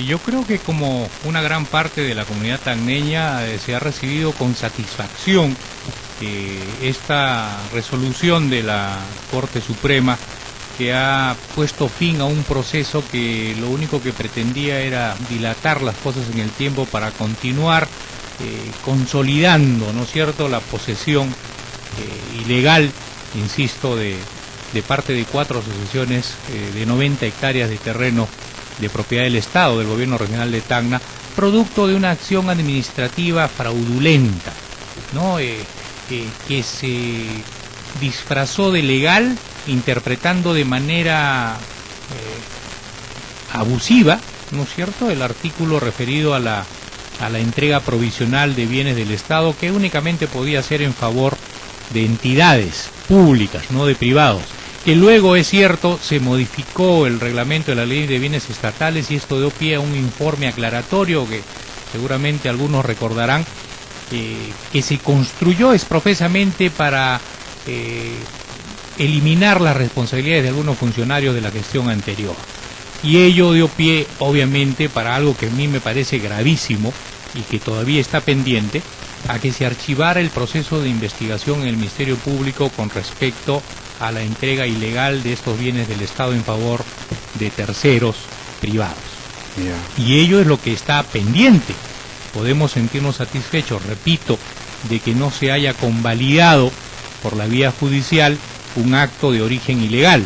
Yo creo que como una gran parte de la comunidad tacneña se ha recibido con satisfacción esta resolución de la Corte Suprema que ha puesto fin a un proceso que lo único que pretendía era dilatar las cosas en el tiempo para continuar consolidando, ¿no es cierto?, la posesión ilegal, insisto, de parte de 4 asociaciones de 90 hectáreas de terreno de propiedad del Estado, del gobierno regional de Tacna, producto de una acción administrativa fraudulenta, ¿no? Que se disfrazó de legal, interpretando de manera abusiva, ¿no es cierto?, el artículo referido a la entrega provisional de bienes del Estado, que únicamente podía ser en favor de entidades públicas, no de privados. Que luego, es cierto, se modificó el reglamento de la ley de bienes estatales y esto dio pie a un informe aclaratorio que seguramente algunos recordarán, que se construyó exprofesamente para eliminar las responsabilidades de algunos funcionarios de la gestión anterior. Y ello dio pie, obviamente, para algo que a mí me parece gravísimo y que todavía está pendiente, a que se archivara el proceso de investigación en el Ministerio Público con respecto a la entrega ilegal de estos bienes del Estado en favor de terceros privados. Y ello es lo que está pendiente. Podemos sentirnos satisfechos, repito, de que no se haya convalidado por la vía judicial un acto de origen ilegal.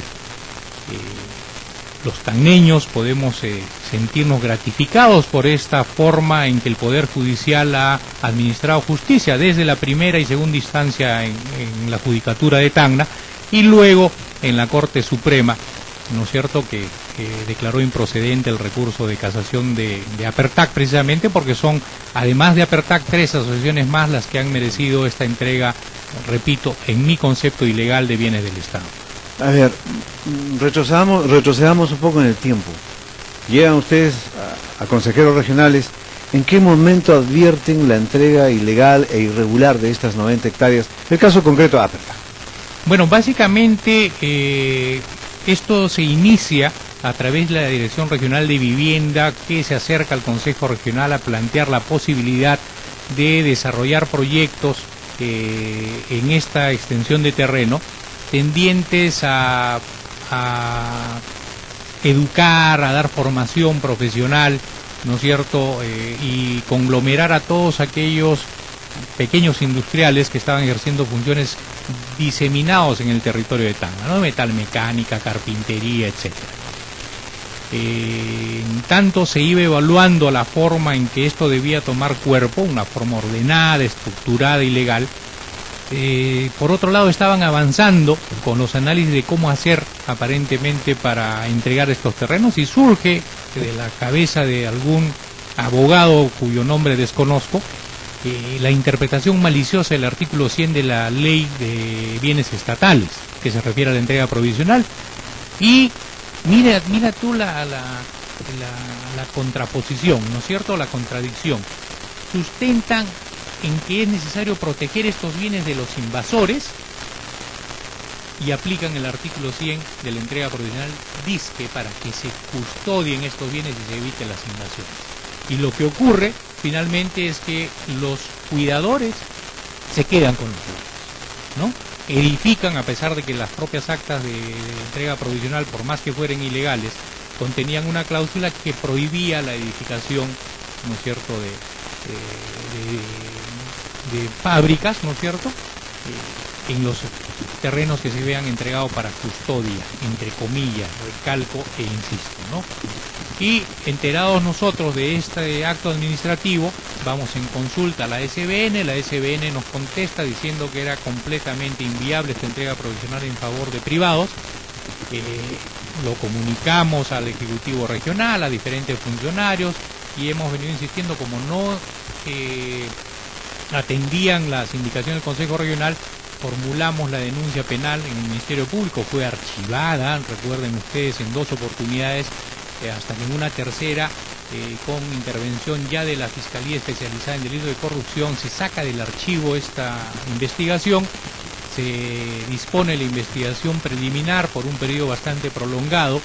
Los tacneños podemos sentirnos gratificados por esta forma en que el Poder Judicial ha administrado justicia desde la primera y segunda instancia en la Judicatura de Tacna y luego en la Corte Suprema, ¿no es cierto?, que declaró improcedente el recurso de casación de Apertac, precisamente porque son, además de Apertac, 3 asociaciones más las que han merecido esta entrega, repito, en mi concepto ilegal de bienes del Estado. A ver, retrocedamos un poco en el tiempo. Llegan ustedes a consejeros regionales. ¿En qué momento advierten la entrega ilegal e irregular de estas 90 hectáreas? El caso concreto de Apertac. Bueno, básicamente esto se inicia a través de la Dirección Regional de Vivienda, que se acerca al Consejo Regional a plantear la posibilidad de desarrollar proyectos en esta extensión de terreno tendientes a educar, a dar formación profesional, ¿no es cierto?, y conglomerar a todos aquellos pequeños industriales que estaban ejerciendo funciones diseminados en el territorio de Tacna, ¿no?, metalmecánica, carpintería, etcétera. En tanto se iba evaluando la forma en que esto debía tomar cuerpo, una forma ordenada, estructurada y legal. Por otro lado, estaban avanzando con los análisis de cómo hacer aparentemente para entregar estos terrenos y surge de la cabeza de algún abogado cuyo nombre desconozco la interpretación maliciosa del artículo 100 de la Ley de Bienes Estatales, que se refiere a la entrega provisional. Y mira tú la contraposición, ¿no es cierto?, la contradicción. Sustentan en que es necesario proteger estos bienes de los invasores y aplican el artículo 100 de la entrega provisional, dizque para que se custodien estos bienes y se eviten las invasiones. Y lo que ocurre finalmente es que los cuidadores se quedan con los bienes, ¿no? Edifican, a pesar de que las propias actas de entrega provisional, por más que fueran ilegales, contenían una cláusula que prohibía la edificación, ¿no es cierto?, de fábricas, ¿no es cierto?, en los terrenos que se vean entregados para custodia, entre comillas, recalco e insisto, ¿no? Y enterados nosotros de este acto administrativo, vamos en consulta a la SBN, la SBN nos contesta diciendo que era completamente inviable esta entrega provisional en favor de privados. Lo comunicamos al Ejecutivo Regional, a diferentes funcionarios, y hemos venido insistiendo, como no atendían las indicaciones del Consejo Regional, formulamos la denuncia penal en el Ministerio Público, fue archivada, recuerden ustedes, en 2 oportunidades, hasta que en una tercera, con intervención ya de la Fiscalía Especializada en Delitos de Corrupción, se saca del archivo esta investigación, se dispone la investigación preliminar por un periodo bastante prolongado,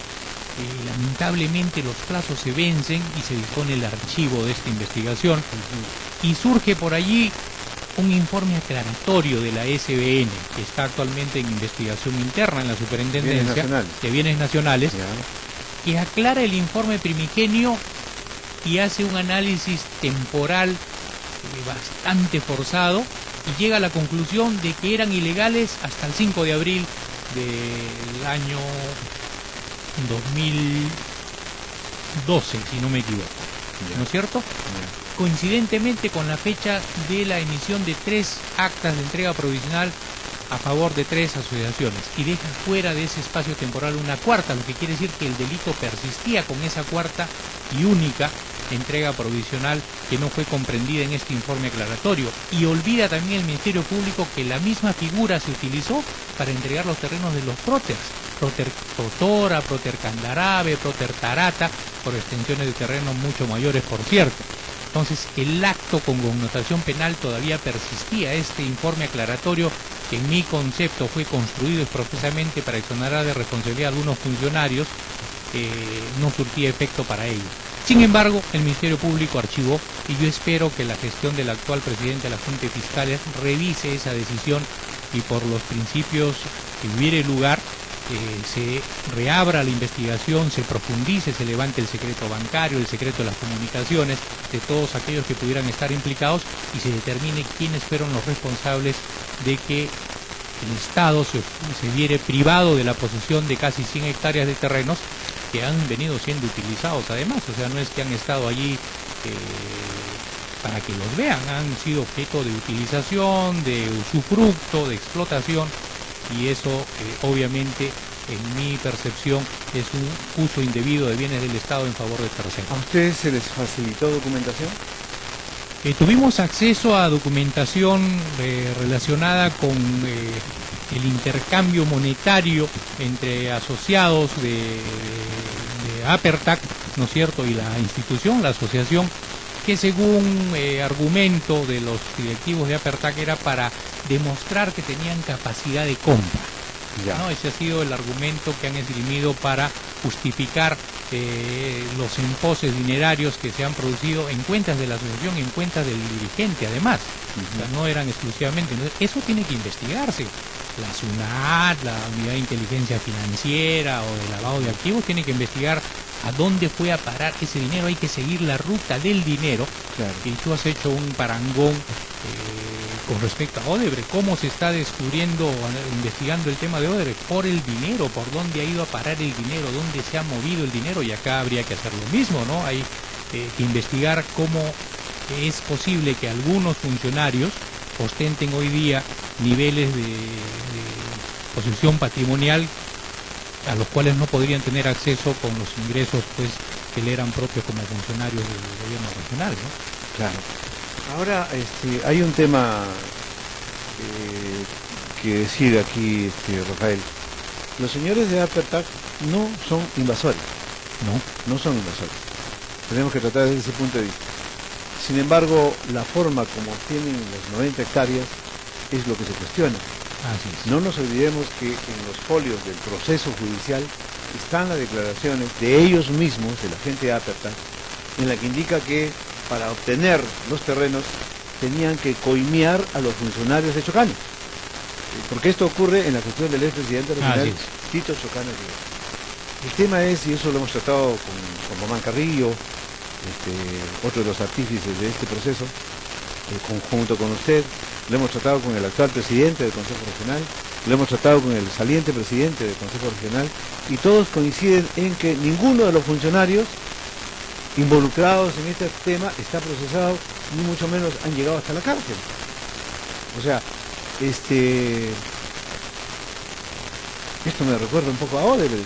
lamentablemente los plazos se vencen y se dispone el archivo de esta investigación y surge por allí un informe aclaratorio de la SBN que está actualmente en investigación interna en la Superintendencia de Bienes Nacionales, que aclara el informe primigenio y hace un análisis temporal bastante forzado y llega a la conclusión de que eran ilegales hasta el 5 de abril del año 2012, si no me equivoco, ¿no es cierto? Coincidentemente con la fecha de la emisión de 3 actas de entrega provisional a favor de 3 asociaciones y deja fuera de ese espacio temporal una cuarta, lo que quiere decir que el delito persistía con esa cuarta y única entrega provisional que no fue comprendida en este informe aclaratorio, y olvida también el Ministerio Público que la misma figura se utilizó para entregar los terrenos de los próters, Próter Totora, Próter Candarave, Próter Tarata, por extensiones de terrenos mucho mayores, por cierto. Entonces el acto con connotación penal todavía persistía. Este informe aclaratorio, que en mi concepto fue construido expresamente para exonerar de responsabilidad a algunos funcionarios, no surtía efecto para ellos. Sin embargo, el Ministerio Público archivó y yo espero que la gestión del actual presidente de la Junta de Fiscales revise esa decisión y por los principios que hubiere lugar se reabra la investigación, se profundice, se levante el secreto bancario, el secreto de las comunicaciones de todos aquellos que pudieran estar implicados y se determine quiénes fueron los responsables de que el Estado se viere privado de la posesión de casi 100 hectáreas de terrenos que han venido siendo utilizados además, o sea, no es que han estado allí para que los vean, han sido objeto de utilización, de usufructo, de explotación, y eso obviamente en mi percepción es un uso indebido de bienes del Estado en favor de terceros. ¿A ustedes se les facilitó documentación? Tuvimos acceso a documentación relacionada con el intercambio monetario entre asociados de Apertac, ¿no es cierto?, y la institución, la asociación, que según argumento de los directivos de Apertac era para demostrar que tenían capacidad de compra. ¿No? Ese ha sido el argumento que han esgrimido para justificar los emposes dinerarios que se han producido en cuentas de la asociación, en cuentas del dirigente además. O sea, no eran exclusivamente. Entonces, eso tiene que investigarse. La SUNAT, la Unidad de Inteligencia Financiera o de Lavado de Activos tiene que investigar a dónde fue a parar ese dinero. Hay que seguir la ruta del dinero. Claro. Y tú has hecho un parangón con respecto a Odebrecht, cómo se está descubriendo, investigando el tema de Odebrecht, por el dinero, por dónde ha ido a parar el dinero, dónde se ha movido el dinero, y acá habría que hacer lo mismo, ¿no? Hay que investigar cómo es posible que algunos funcionarios ostenten hoy día niveles de posesión patrimonial a los cuales no podrían tener acceso con los ingresos pues que le eran propios como funcionarios del gobierno regional, ¿no? Claro. Ahora hay un tema que decir aquí, Rafael. Los señores de Apertac no son invasores. No son invasores. Tenemos que tratar desde ese punto de vista. Sin embargo, la forma como tienen las 90 hectáreas es lo que se cuestiona. Así es. No nos olvidemos que en los folios del proceso judicial están las declaraciones de ellos mismos, de la gente de Apertac, en la que indica que para obtener los terrenos tenían que coimear a los funcionarios de Chocano. Porque esto ocurre en la gestión del expresidente regional, Tito Chocano. El tema es, y eso lo hemos tratado con Román Carrillo, otro de los artífices de este proceso, conjunto con usted, lo hemos tratado con el actual presidente del Consejo Regional, lo hemos tratado con el saliente presidente del Consejo Regional, y todos coinciden en que ninguno de los funcionarios involucrados en este tema está procesado, ni mucho menos han llegado hasta la cárcel. O sea, esto me recuerda un poco a Odebrecht,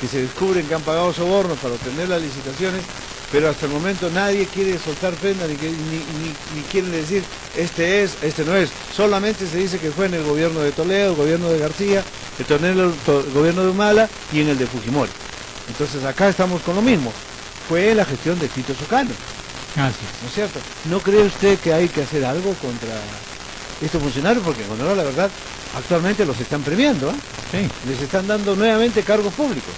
que se descubren que han pagado sobornos para obtener las licitaciones, pero hasta el momento nadie quiere soltar prenda ni quieren decir este no es. Solamente se dice que fue en el gobierno de Toledo, el gobierno de García, el gobierno de Humala y en el de Fujimori. Entonces acá estamos con lo mismo. Fue la gestión de Tito Chocano. ¿No es cierto? ¿No cree usted que hay que hacer algo contra estos funcionarios? Porque en honor a la verdad, actualmente los están premiando, ¿eh? Sí. Les están dando nuevamente cargos públicos.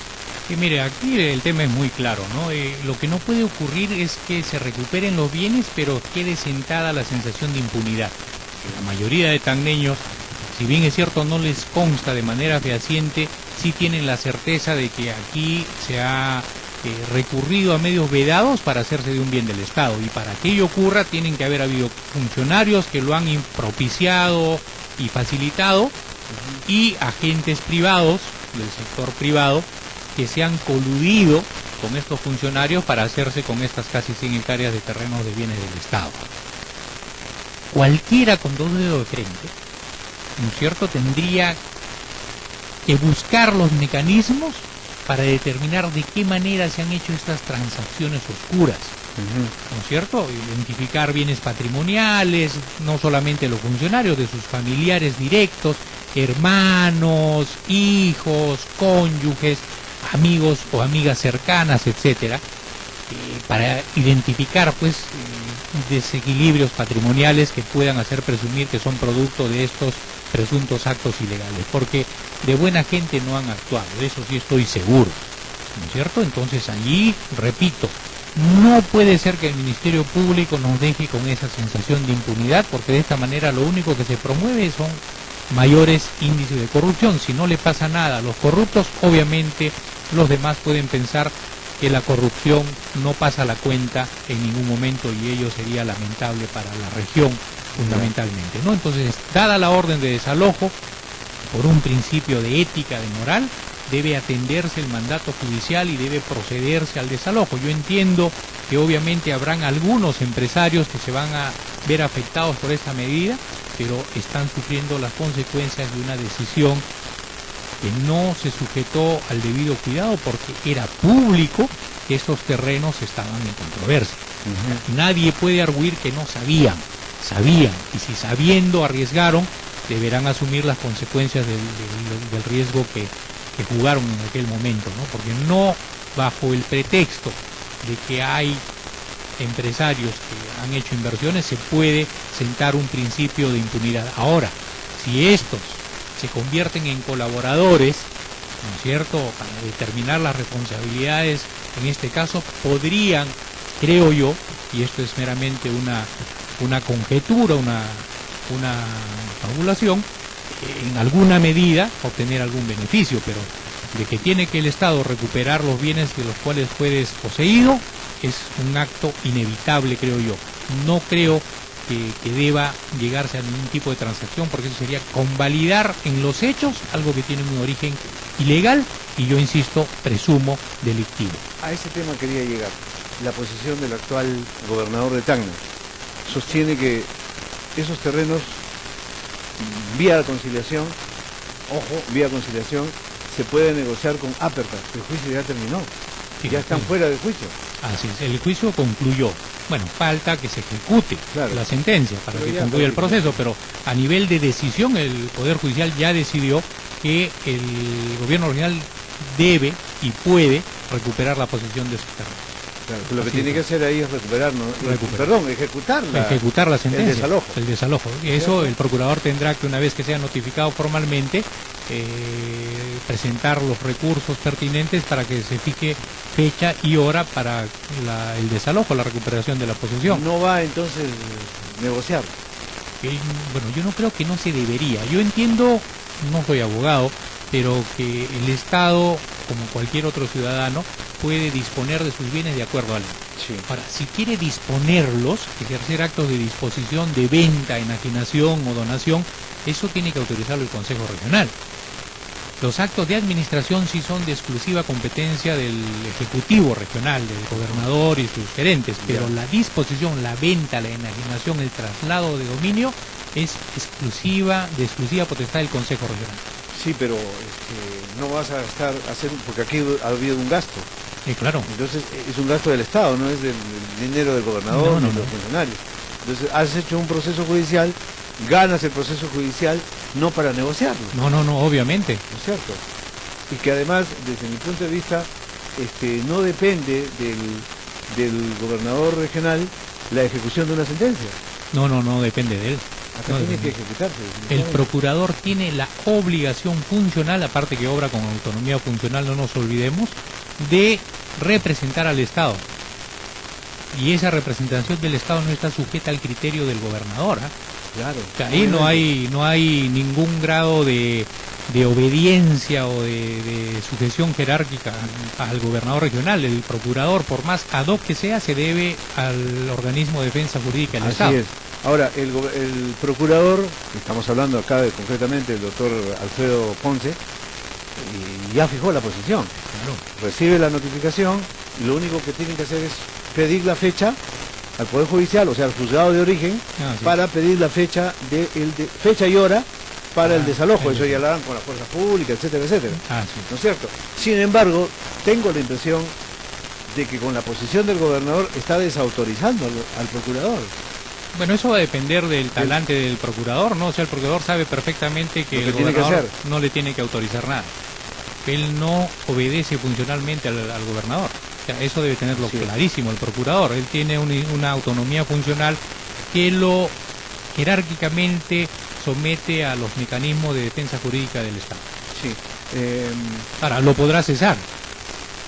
Y mire, aquí el tema es muy claro, ¿no? Lo que no puede ocurrir es que se recuperen los bienes, pero quede sentada la sensación de impunidad. La mayoría de tacneños, si bien es cierto no les consta de manera fehaciente, sí tienen la certeza de que aquí se ha recurrido a medios vedados para hacerse de un bien del Estado, y para que ello ocurra tienen que haber habido funcionarios que lo han propiciado y facilitado, y agentes privados del sector privado que se han coludido con estos funcionarios para hacerse con estas casi 100 hectáreas de terrenos de bienes del Estado. Cualquiera con dos dedos de frente, ¿no es cierto?, tendría que buscar los mecanismos para determinar de qué manera se han hecho estas transacciones oscuras, ¿no es cierto? Identificar bienes patrimoniales, no solamente los funcionarios, de sus familiares directos, hermanos, hijos, cónyuges, amigos o amigas cercanas, etcétera, para identificar pues desequilibrios patrimoniales que puedan hacer presumir que son producto de estos presuntos actos ilegales, porque de buena gente no han actuado, de eso sí estoy seguro, ¿no es cierto? Entonces allí, repito, no puede ser que el Ministerio Público nos deje con esa sensación de impunidad, porque de esta manera lo único que se promueve son mayores índices de corrupción. Si no le pasa nada a los corruptos, obviamente los demás pueden pensar que la corrupción no pasa la cuenta en ningún momento, y ello sería lamentable para la región fundamentalmente, ¿no? Entonces, dada la orden de desalojo, por un principio de ética, de moral, debe atenderse el mandato judicial y debe procederse al desalojo. Yo entiendo que obviamente habrán algunos empresarios que se van a ver afectados por esta medida, pero están sufriendo las consecuencias de una decisión que no se sujetó al debido cuidado, porque era público que estos terrenos estaban en controversia. Nadie puede arguir que no sabían, y si sabiendo arriesgaron, deberán asumir las consecuencias del riesgo que jugaron en aquel momento, ¿no? Porque no bajo el pretexto de que hay empresarios que han hecho inversiones se puede sentar un principio de impunidad. Ahora, si estos se convierten en colaboradores, ¿no es cierto?, para determinar las responsabilidades, en este caso podrían, creo yo, y esto es meramente una conjetura, una fabulación, en alguna medida obtener algún beneficio, pero de que tiene que el Estado recuperar los bienes de los cuales fue desposeído es un acto inevitable, creo yo. No creo que deba llegarse a ningún tipo de transacción, porque eso sería convalidar en los hechos algo que tiene un origen ilegal y, yo insisto, presumo delictivo. A ese tema quería llegar. La posición del actual gobernador de Tacna sostiene que esos terrenos, vía conciliación, se puede negociar con Aperta. El juicio ya terminó, ya están fuera de juicio. Así es, el juicio concluyó. Bueno, falta que se ejecute la sentencia para que concluya el proceso, pero a nivel de decisión el Poder Judicial ya decidió que el gobierno regional debe y puede recuperar la posesión de sus terrenos. Claro, lo que tiene que hacer ahí es ejecutar la sentencia, el desalojo. Y eso el procurador tendrá que, una vez que sea notificado formalmente, presentar los recursos pertinentes para que se fije fecha y hora para el desalojo, la recuperación de la posesión. ¿No va entonces negociar? Bueno, yo no creo que no se debería. Yo entiendo, no soy abogado, pero que el Estado, como cualquier otro ciudadano, puede disponer de sus bienes de acuerdo a la ley. Sí. Ahora, si quiere disponerlos, ejercer actos de disposición, de venta, enajenación o donación, eso tiene que autorizarlo el Consejo Regional. Los actos de administración sí son de exclusiva competencia del Ejecutivo Regional, del gobernador y sus gerentes, pero la disposición, la venta, la enajenación, el traslado de dominio es de exclusiva potestad del Consejo Regional. Sí, pero no vas a porque aquí ha habido un gasto. Claro. Entonces es un gasto del Estado, no es del dinero del gobernador ni de los funcionarios. Entonces has hecho un proceso judicial, ganas el proceso judicial, no para negociarlo. No, obviamente. ¿No es cierto? Y que además, desde mi punto de vista, no depende del gobernador regional la ejecución de una sentencia. No depende de él. Acá tiene que ejecutarse. El procurador tiene la obligación funcional, aparte que obra con autonomía funcional, no nos olvidemos, de representar al Estado. Y esa representación del Estado no está sujeta al criterio del gobernador. Claro. O sea, ahí no hay ningún grado de obediencia o de sujeción jerárquica al gobernador regional. El procurador, por más ad hoc que sea, se debe al organismo de defensa jurídica del Estado. Así es. Ahora, el procurador, estamos hablando acá concretamente del doctor Alfredo Ponce, y ya fijó la posición. Claro. Recibe la notificación y lo único que tienen que hacer es pedir la fecha al Poder Judicial, o sea, al juzgado de origen, Sí. para pedir la fecha fecha y hora para el desalojo. el Eso ya lo harán con la fuerza pública, etcétera, etcétera. Sí. ¿No es cierto? Sin embargo, tengo la impresión de que con la posición del gobernador está desautorizando al procurador. Bueno, eso va a depender del talante del procurador, ¿no? O sea, el procurador sabe perfectamente que Lo que el tiene que gobernador hacer. no le tiene que autorizar nada. Él no obedece funcionalmente al gobernador. O sea, eso debe tenerlo Sí. clarísimo el procurador. Él tiene una autonomía funcional que lo jerárquicamente somete a los mecanismos de defensa jurídica del Estado. Sí. Ahora, lo podrá cesar.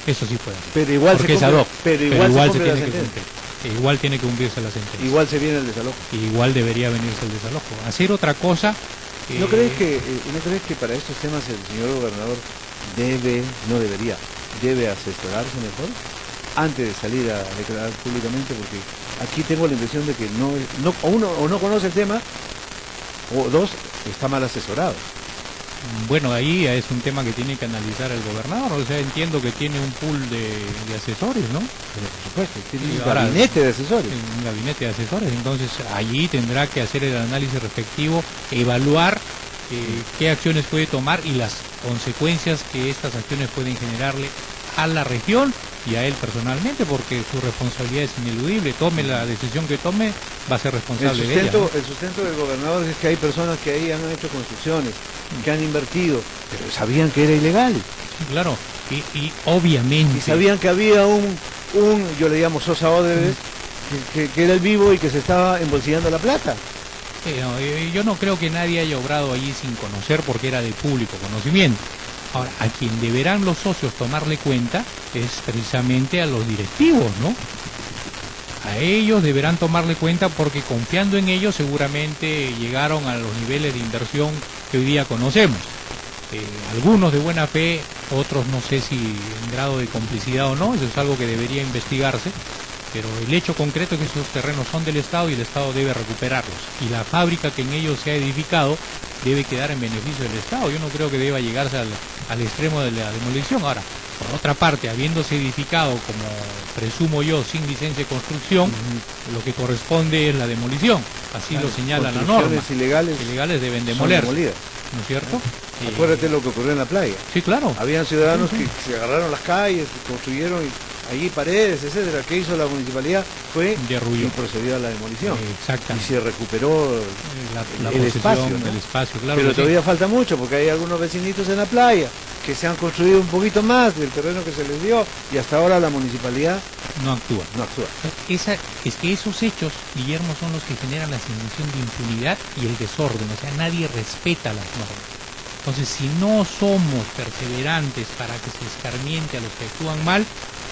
Eso sí puede. Pero igual Porque se es ad cumple, hoc. pero igual se cumple la tiene que sentencia. cumplir. Igual tiene que cumplirse la sentencia. Igual se viene el desalojo. Igual debería venirse el desalojo. Hacer otra cosa. ¿No crees que para estos temas el señor gobernador debe asesorarse mejor antes de salir a declarar públicamente? Porque aquí tengo la impresión de que o no conoce el tema, o dos, está mal asesorado. Bueno, ahí es un tema que tiene que analizar el gobernador. O sea, entiendo que tiene un pool de asesores, ¿no? Pero por supuesto, tiene Y un ahora- gabinete de asesores. Un gabinete de asesores. Entonces, allí tendrá que hacer el análisis respectivo, evaluar qué acciones puede tomar y las consecuencias que estas acciones pueden generarle a la región y a él personalmente, porque su responsabilidad es ineludible. Tome la decisión que tome, va a ser responsable de ella, ¿no? El sustento del gobernador es que hay personas que ahí han hecho construcciones, que han invertido, pero sabían que era ilegal. Sí, claro. Y obviamente... Y sabían que había yo le llamo Sosa Odebrecht, que era el vivo y que se estaba embolsillando la plata. Yo no creo que nadie haya obrado allí sin conocer, porque era de público conocimiento. Ahora, a quien deberán los socios tomarle cuenta es precisamente a los directivos, ¿no? A ellos deberán tomarle cuenta, porque confiando en ellos seguramente llegaron a los niveles de inversión que hoy día conocemos. Algunos de buena fe, otros no sé si en grado de complicidad o no, eso es algo que debería investigarse. Pero el hecho concreto es que esos terrenos son del Estado y el Estado debe recuperarlos. Y la fábrica que en ellos se ha edificado debe quedar en beneficio del Estado. Yo no creo que deba llegarse al extremo de la demolición. Ahora, por otra parte, habiéndose edificado, como presumo yo, sin licencia de construcción, lo que corresponde es la demolición. Así lo señala la norma. Construcciones Ilegales deben son demolerse, demolidas. ¿no es cierto? Acuérdate lo que ocurrió en la playa. Sí, claro. Habían ciudadanos que se agarraron las calles, construyeron allí paredes, etcétera. ¿Qué hizo la municipalidad? Fue Derruyó. y procedió a la demolición. Y Exactamente. se recuperó La el posesión espacio, ¿no? del espacio, claro. Pero que sí. todavía falta mucho, porque hay algunos vecinitos en la playa que se han construido un poquito más del terreno que se les dio, y hasta ahora la municipalidad No actúa. no actúa. Es que esos hechos, Guillermo, son los que generan la sensación de impunidad y el desorden. O sea, nadie respeta las normas. Entonces, si no somos perseverantes para que se escarmiente a los que actúan mal,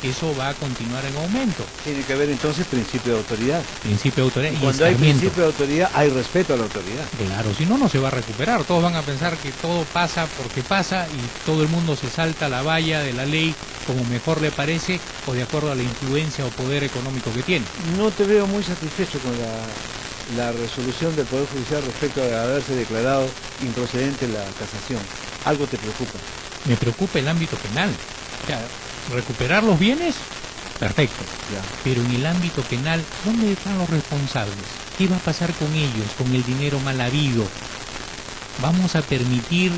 eso va a continuar en aumento. Tiene que haber entonces principio de autoridad. Principio de autoridad y Cuando hay escarmiento. principio de autoridad, hay respeto a la autoridad. Claro, si no, no se va a recuperar. Todos van a pensar que todo pasa porque pasa y todo el mundo se salta la valla de la ley como mejor le parece o de acuerdo a la influencia o poder económico que tiene. No te veo muy satisfecho con la resolución del Poder Judicial respecto a haberse declarado improcedente la casación. Algo te preocupa. Me preocupa el ámbito penal. O sea, recuperar los bienes, perfecto. Ya. Pero en el ámbito penal, ¿dónde están los responsables? ¿Qué va a pasar con ellos, con el dinero mal habido? ¿Vamos a permitir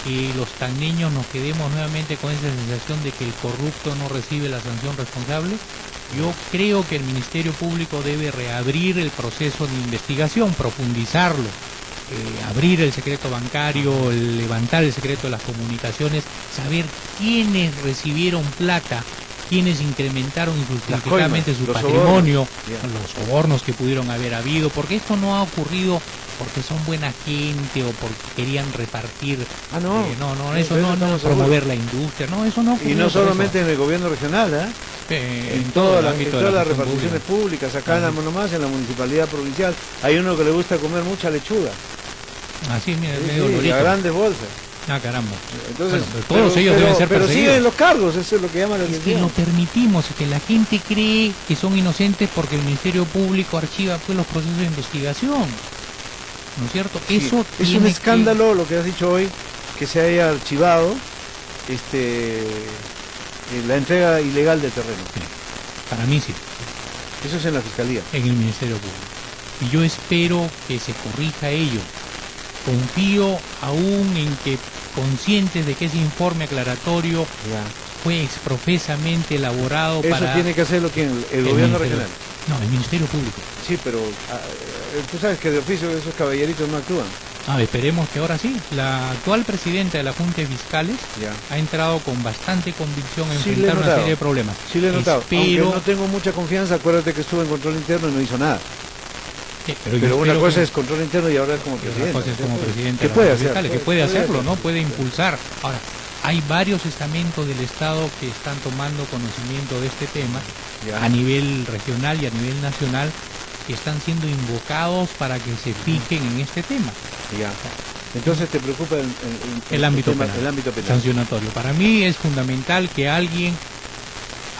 que los tanneños nos quedemos nuevamente con esa sensación de que el corrupto no recibe la sanción responsable? Yo creo que el Ministerio Público debe reabrir el proceso de investigación, profundizarlo, abrir el secreto bancario, levantar el secreto de las comunicaciones, saber quiénes recibieron plata, quiénes incrementaron injustificadamente su los patrimonio, sobornos. los sobornos que pudieron haber habido, porque esto no ha ocurrido porque son buena gente o porque querían repartir. Ah, no. Eso no es promover la industria, no, eso no. Y no solamente en el gobierno regional, en todas las reparticiones públicas, acá nomás en la municipalidad provincial, hay uno que le gusta comer mucha lechuga. Así es, mira, sí, medio sí, a grandes bolsas. Ah, caramba. Entonces, bueno, todos ellos deben ser perseguidos. Pero siguen los cargos, eso es lo que llama la atención. Es que lo permitimos, que la gente cree que son inocentes porque el Ministerio Público archiva pues los procesos de investigación. ¿No es cierto? Sí, eso es un escándalo lo que has dicho hoy, que se haya archivado la entrega ilegal de terreno. Sí, para mí sí. Eso es en la Fiscalía. En el Ministerio Público. Y yo espero que se corrija ello. Confío aún en que, conscientes de que ese informe aclaratorio fue exprofesamente elaborado eso para... ¿Eso tiene que hacerlo quién? ¿El gobierno regional? No, el Ministerio Público. Sí, pero tú sabes que de oficio esos caballeritos no actúan. Esperemos que ahora sí. La actual presidenta de la Junta de Fiscales ha entrado con bastante convicción en enfrentar una serie de problemas. Sí, le he notado. Pero no tengo mucha confianza, acuérdate que estuvo en control interno y no hizo nada. Pero una cosa es control interno y ahora es como presidente. Otra cosa es como presidente ¿Qué puede hacer? Que puede hacerlo, ¿no? Puede impulsar. Ahora, hay varios estamentos del Estado que están tomando conocimiento de este tema a nivel regional y a nivel nacional, que están siendo invocados para que se fijen en este tema. Entonces te preocupa el ámbito penal, sancionatorio. Para mí es fundamental que alguien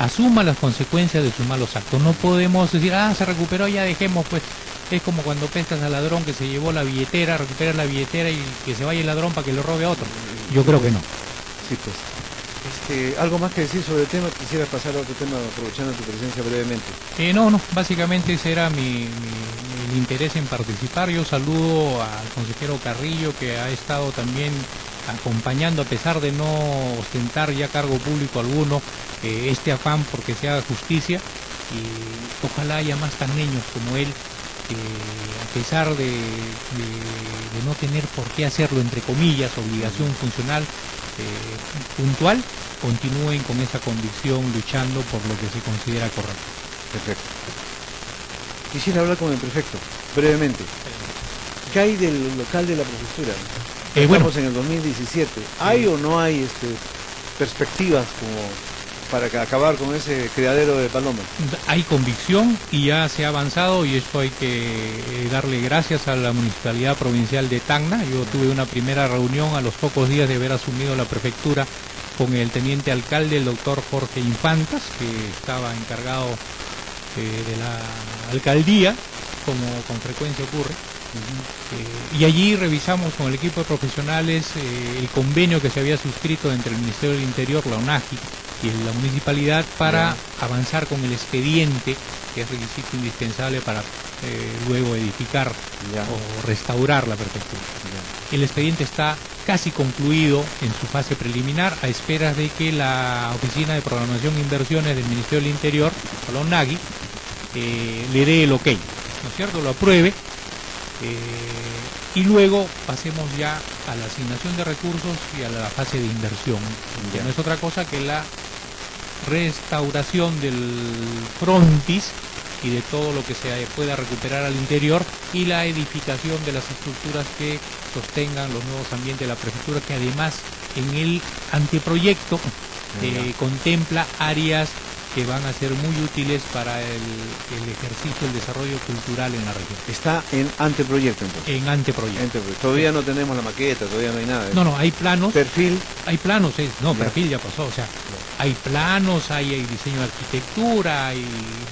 asuma las consecuencias de sus malos actos. No podemos decir, se recuperó, ya dejemos, pues. Es como cuando pescas al ladrón que se llevó la billetera, recuperas la billetera y que se vaya el ladrón para que lo robe a otro. Yo creo que no. Sí, pues. ¿Algo más que decir sobre el tema? Quisieras pasar a otro tema aprovechando tu presencia brevemente. No, básicamente ese era mi interés en participar. Yo saludo al consejero Carrillo, que ha estado también acompañando, a pesar de no ostentar ya cargo público alguno, este afán porque se haga justicia, y ojalá haya más taneños como él, que a pesar de no tener por qué hacerlo, entre comillas, obligación funcional puntual, continúen con esa convicción luchando por lo que se considera correcto. Perfecto. Quisiera hablar con el prefecto, brevemente. ¿Qué hay del local de la prefectura? Estamos en el 2017. ¿Hay o no hay perspectivas como para acabar con ese criadero de palomas? Hay convicción y ya se ha avanzado, y esto hay que darle gracias a la Municipalidad Provincial de Tacna. Yo tuve una primera reunión a los pocos días de haber asumido la prefectura con el teniente alcalde, el doctor Jorge Infantas, que estaba encargado de la alcaldía, como con frecuencia ocurre. Y allí revisamos con el equipo de profesionales el convenio que se había suscrito entre el Ministerio del Interior, la ONAGI, y la municipalidad para avanzar con el expediente, que es requisito indispensable para luego edificar o restaurar la prefectura. El expediente está casi concluido en su fase preliminar, a esperas de que la Oficina de Programación e Inversiones del Ministerio del Interior, la ONAGI, le dé el ok, ¿no es cierto?, lo apruebe, y luego pasemos ya a la asignación de recursos y a la fase de inversión, que no es otra cosa que la restauración del frontis y de todo lo que se pueda recuperar al interior, y la edificación de las estructuras que sostengan los nuevos ambientes de la prefectura, que además en el anteproyecto contempla áreas que van a ser muy útiles para el ejercicio, el desarrollo cultural en la región. Está en anteproyecto entonces. En anteproyecto. Todavía no tenemos la maqueta, todavía no hay nada. No, hay planos. Perfil. Hay planos, perfil ya pasó, o sea, hay planos, hay diseño de arquitectura, hay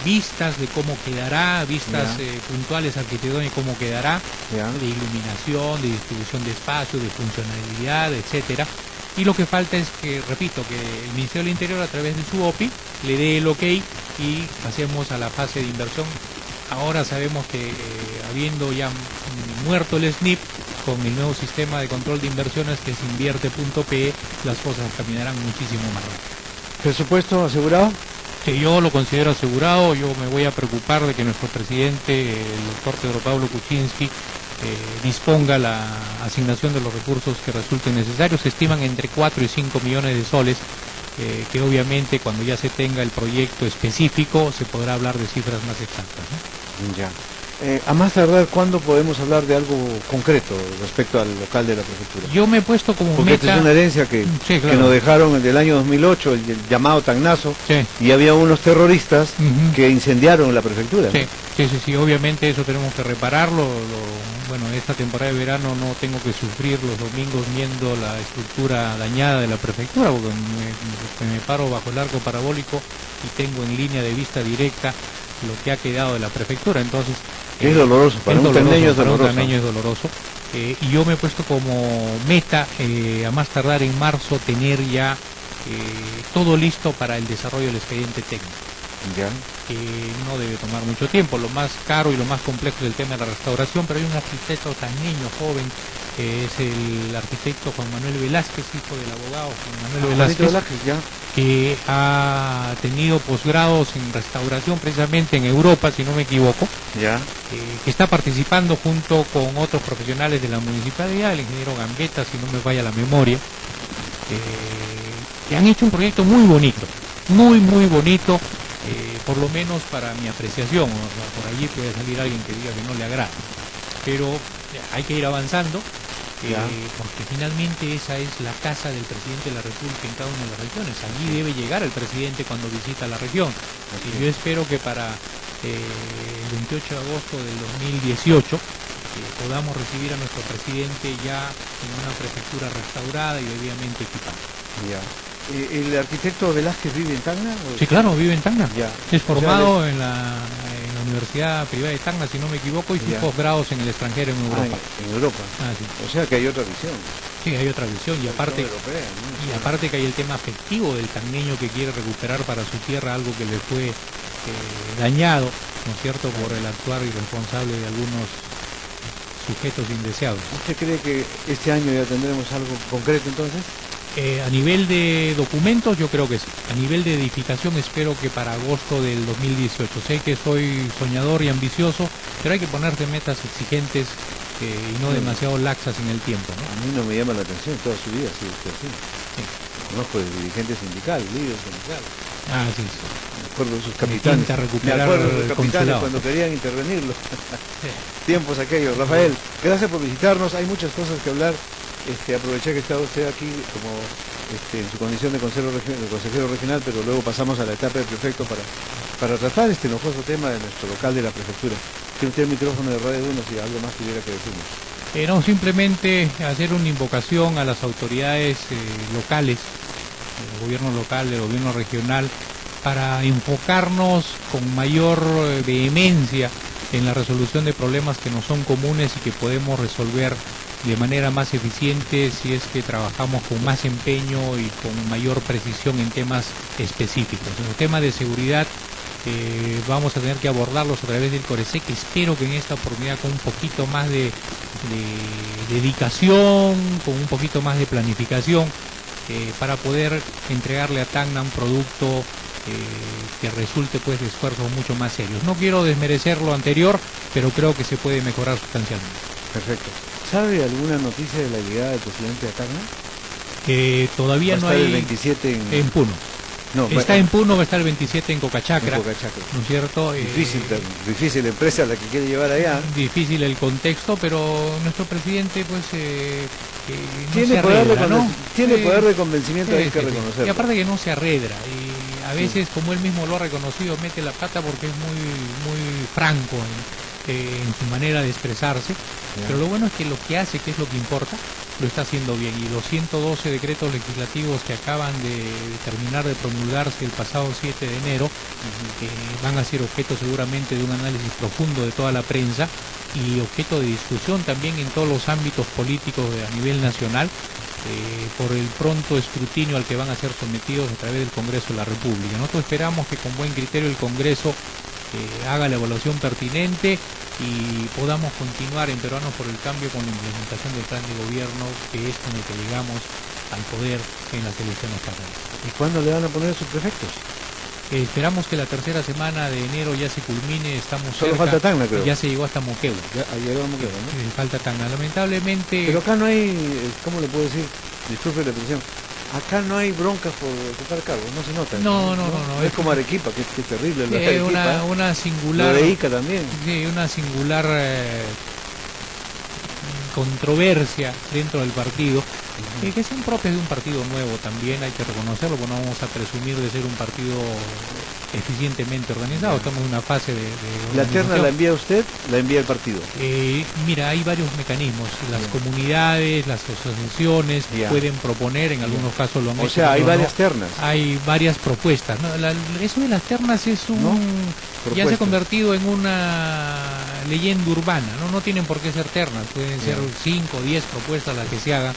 vistas de cómo quedará, vistas puntuales arquitectónicas de cómo quedará, de iluminación, de distribución de espacio, de funcionalidad, etcétera. Y lo que falta es que, repito, que el Ministerio del Interior, a través de su OPI, le dé el ok y pasemos a la fase de inversión. Ahora sabemos que, habiendo ya muerto el SNIP, con el nuevo sistema de control de inversiones, que es invierte.pe, las cosas caminarán muchísimo más rápido. ¿Presupuesto asegurado? Que yo lo considero asegurado. Yo me voy a preocupar de que nuestro presidente, el doctor Pedro Pablo Kuczynski, disponga la asignación de los recursos que resulten necesarios. Se estiman entre 4 y 5 millones de soles, que obviamente cuando ya se tenga el proyecto específico se podrá hablar de cifras más exactas, ¿no? Ya. A más tardar, ¿cuándo podemos hablar de algo concreto respecto al local de la prefectura? Yo me he puesto como Porque esta meta... es una herencia que, Sí, claro. que nos dejaron del año 2008, el llamado Tacnazo, Sí. y había unos terroristas Ujú. que incendiaron la prefectura. Sí, sí, obviamente eso tenemos que repararlo. Bueno, esta temporada de verano no tengo que sufrir los domingos viendo la estructura dañada de la prefectura, porque me paro bajo el arco parabólico y tengo en línea de vista directa lo que ha quedado de la prefectura. Entonces, Es doloroso, para un tacneño es para un doloroso. tacneño es doloroso. Y yo me he puesto como meta, a más tardar en marzo, tener ya todo listo para el desarrollo del expediente técnico. Ya. Que no debe tomar mucho tiempo. Lo más caro y lo más complejo es el tema de la restauración, pero hay un arquitecto tan niño, joven, que es el arquitecto Juan Manuel Velázquez, hijo del abogado Juan Manuel Velázquez, ya. que ha tenido posgrados en restauración precisamente en Europa, si no me equivoco, Ya. que está participando junto con otros profesionales de la municipalidad, el ingeniero Gambetta, si no me falla la memoria, que han hecho un proyecto muy bonito, muy bonito, por lo menos para mi apreciación. O sea, por allí puede salir alguien que diga que no le agrada, pero hay que ir avanzando, porque finalmente esa es la casa del presidente de la República en cada una de las regiones. Allí debe llegar el presidente cuando visita la región. Y yo espero que para el 28 de agosto del 2018 podamos recibir a nuestro presidente ya en una prefectura restaurada y debidamente equipada. Ya. ¿El arquitecto Velázquez vive en Tacna? Sí, claro, vive en Tacna. Ya. Es formado en la Universidad Privada de Tacna, si no me equivoco, y sus posgrados en el extranjero, en Europa. En Europa. Sí. O sea que hay otra visión. Sí, hay otra visión, y aparte, Europea, ¿no? y aparte que hay el tema afectivo del tacneño que quiere recuperar para su tierra algo que le fue dañado, ¿no es cierto?, por el actuar irresponsable de algunos sujetos indeseados. ¿Usted cree que este año ya tendremos algo concreto entonces? A nivel de documentos yo creo que sí. A nivel de edificación espero que para agosto del 2018. Sé que soy soñador y ambicioso, pero hay que ponerse metas exigentes y no demasiado laxas en el tiempo, ¿no? A mí no me llama la atención, toda su vida ha sido usted así. Sí. Conozco de dirigentes sindicales, líderes sindicales. Sí. Me acuerdo de sus Me capitanes. pinta recuperar Me acuerdo de el sus capitanes consulado. cuando querían intervenirlo. Sí. Tiempos aquellos. Rafael, gracias por visitarnos. Hay muchas cosas que hablar. Aproveché que está usted aquí como en su condición de consejero regional, pero luego pasamos a la etapa de prefecto para tratar este enojoso tema de nuestro local de la prefectura. Tiene usted el micrófono de Radio 1 si algo más tuviera que decirnos. No, simplemente hacer una invocación a las autoridades locales, del gobierno local, del gobierno regional, para enfocarnos con mayor vehemencia en la resolución de problemas que nos son comunes y que podemos resolver de manera más eficiente si es que trabajamos con más empeño y con mayor precisión en temas específicos. En el tema de seguridad vamos a tener que abordarlos a través del CORESEC, que espero que en esta oportunidad con un poquito más de dedicación, con un poquito más de planificación, para poder entregarle a Tacna un producto que resulte pues de esfuerzos mucho más serios. No quiero desmerecer lo anterior, pero creo que se puede mejorar sustancialmente. Perfecto. ¿Sabe alguna noticia de la llegada del presidente a Tacna? Todavía no hay. El 27 en Puno. No, está en Puno, va a estar el 27 en Cocachacra. En Cocachacra. ¿No es cierto? Difícil empresa la que quiere llevar allá. Difícil el contexto, pero nuestro presidente pues tiene poder de convencimiento, hay que reconocerlo. Y aparte que no se arredra, y a veces, como él mismo lo ha reconocido, mete la pata porque es muy franco en su manera de expresarse. Pero lo bueno es que lo que hace, que es lo que importa, lo está haciendo bien, y los 112 decretos legislativos que acaban de terminar de promulgarse el pasado 7 de enero van a ser objeto seguramente de un análisis profundo de toda la prensa y objeto de discusión también en todos los ámbitos políticos a nivel nacional, por el pronto escrutinio al que van a ser sometidos a través del Congreso de la República. Nosotros esperamos que con buen criterio el Congreso haga la evaluación pertinente y podamos continuar en Peruanos por el Cambio con la implementación del plan de gobierno, que es con el que llegamos al poder en las elecciones pasadas. ¿Y cuándo le van a poner sus prefectos? Esperamos que la tercera semana de enero ya se culmine, estamos Solo cerca. falta Tacna, creo. Ya se llegó hasta Moquegua. Ya llegó a Moquegua, ¿no? Falta Tacna, lamentablemente. Pero acá no hay, ¿cómo le puedo decir? Disculpe la expresión. Acá no hay broncas por ocupar cargos, no se nota. No. Es como Arequipa, que es terrible. Lo de Sí, Arequipa, una singular... lo de Ica también. Sí, una singular controversia dentro del partido, que son propias de un partido nuevo también, hay que reconocerlo, porque no vamos a presumir de ser un partido eficientemente organizado, estamos en una fase de ¿La terna la envía usted? ¿La envía el partido? Mira, hay varios mecanismos, las comunidades, las asociaciones pueden proponer, en algunos casos lo han hecho. O sea, hay varias ternas. Hay varias propuestas. ¿No? Eso de las ternas es ya se ha convertido en una leyenda urbana, no tienen por qué ser ternas, pueden ser 5 o 10 propuestas las que se hagan,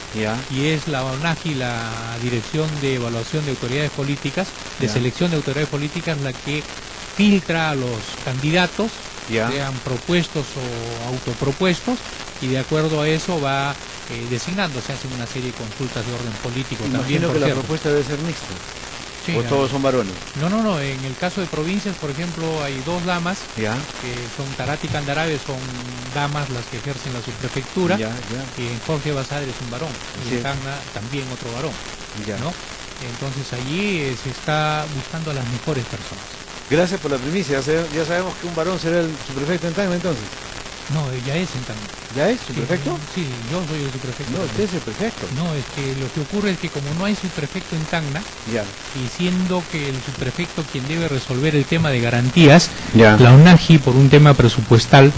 y es la ONAGI, la Dirección de Evaluación de Autoridades Políticas, de Selección de Autoridades Políticas, la que filtra a los candidatos, sean propuestos o autopropuestos, y de acuerdo a eso va designando, se hacen una serie de consultas de orden político. Imagino también, que la propuesta debe ser mixta. Sí, ¿O todos son varones? No, en el caso de provincias, por ejemplo, hay 2 damas, que son Tarata y Candarave, son damas las que ejercen la subprefectura, y en Jorge Basadre es un varón, y en Tacna también otro varón, ¿no? Entonces allí se está buscando a las mejores personas. Gracias por la primicia, ya sabemos que un varón será el subprefecto en Tacna entonces. No, ya es en Tacna. ¿Ya es subprefecto? Sí, yo soy el subprefecto. No, usted es el prefecto. No, es que lo que ocurre es que como no hay subprefecto en Tacna, y siendo que el subprefecto quien debe resolver el tema de garantías, la ONAGI, por un tema presupuestal,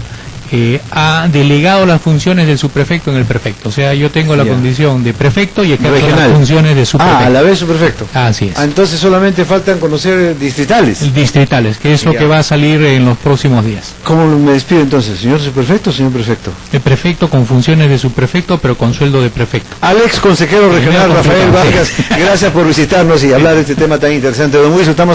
ha delegado las funciones del subprefecto en el prefecto. O sea, yo tengo la condición de prefecto y ejerzo las funciones de subprefecto. A la vez subprefecto. Así es. Entonces solamente faltan conocer distritales. Distritales, que es lo que va a salir en los próximos días. ¿Cómo me despido entonces? ¿Señor subprefecto o señor prefecto? El prefecto con funciones de subprefecto, pero con sueldo de prefecto. Consejero regional Rafael Vargas, gracias por visitarnos y hablar de este tema tan interesante. Don Wilson, estamos